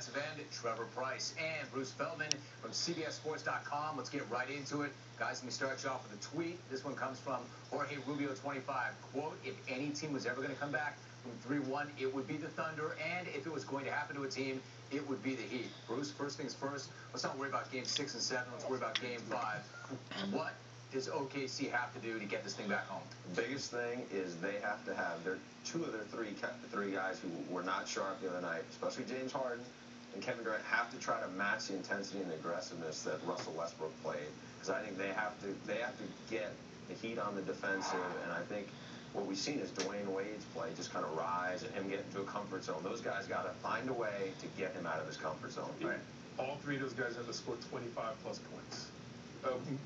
defensive end, Trevor Pryce, and Bruce Feldman from CBSSports.com. Let's get right into it. Guys, let me start you off with a tweet. This one comes from Jorge Rubio 25. Quote, if any team was ever going to come back from 3-1, it would be the Thunder, and if it was going to happen to a team, it would be the Heat. Bruce, first things first, let's not worry about game 6 and 7. Let's worry about game 5. What does OKC have to do to get this thing back home? The biggest thing is they have to have two of their three guys who were not sharp the other night, especially James Harden and Kevin Durant, have to try to match the intensity and the aggressiveness that Russell Westbrook played. Because I think they have to get the Heat on the defensive, and I think what we've seen is Dwayne Wade's play just kind of rise and him get into a comfort zone. Those guys got to find a way to get him out of his comfort zone. Right. All three of those guys have to score 25-plus points.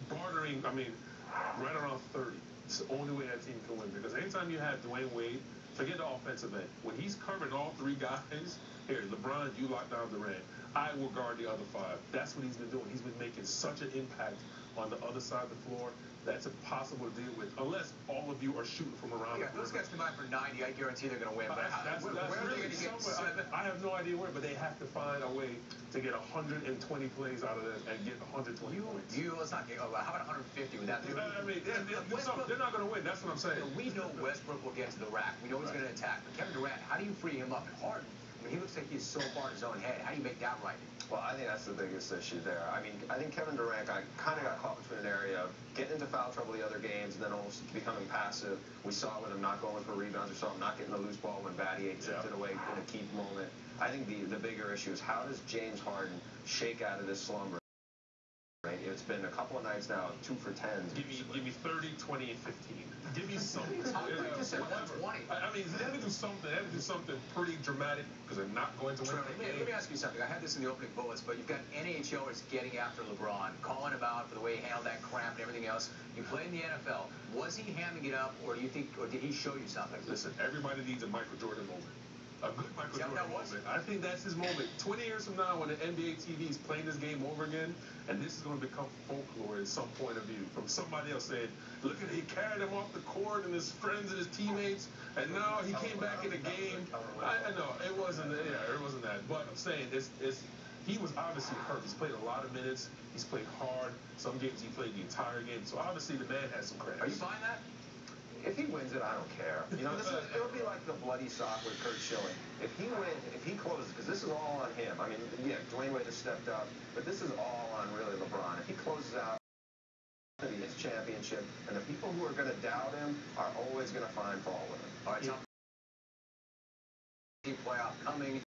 Bartering, right around 30. It's the only way that team can win. Because anytime you have Dwayne Wade, forget the offensive end. When he's covering all three guys, here, LeBron, you lock down Durant. I will guard the other 5. That's what he's been doing. He's been making such an impact on the other side of the floor. That's impossible to deal with, unless all of you are shooting from around the those guys combine for 90. I guarantee they're going to win. But where are they going to get 7? I have no idea where, but they have to find a way to get 120 plays out of this and get 120 points. Let's not get. How about 150? Would that do it? They're not going to win. That's what I'm saying. We know Westbrook will get to the rack. We know he's going to attack. But Kevin Durant, how do you free him up? And Harden, he looks like he's so far in his own head. How do you make that right? Well, I think that's the biggest issue there. I think Kevin Durant kind of got caught between an area of getting into foul trouble the other games and then almost becoming passive. We saw with him not going for rebounds. We saw him not getting the loose ball when Battier tipped it away in a key moment. I think the bigger issue is how does James Harden shake out of this slumber? Right? It's been a couple of nights now, 2 for 10s. Give me 30, 20, and 15. Give me something. Just said 120. They have to do something. They have to do something pretty dramatic because they're not going to win the game. Let me ask you something. I had this in the opening bullets, but you've got NHLers getting after LeBron, calling him out for the way he handled that cramp and everything else. You play in the NFL. Was he hamming it up, or did he show you something? Listen, everybody needs a Michael Jordan moment. A good Michael Jordan moment. I think that's his moment. 20 years from now, when the NBA TV is playing this game over again, and this is going to become folklore in some point of view from somebody else saying, look at he carried him off the court and his friends and his teammates, and now he came back in the game. I know it wasn't that. But I'm saying he was obviously hurt. He's played a lot of minutes. He's played hard. Some games he played the entire game. So obviously the man has some credit. Are you buying that? If he wins it, I don't care. It'll be like the bloody sock with Curt Schilling. If he wins, if he closes, because this is all on him. Dwayne Wade has stepped up, but this is all on really LeBron. If he closes out, it's going to be his championship, and the people who are going to doubt him are always going to find fault with him. All right, playoff coming.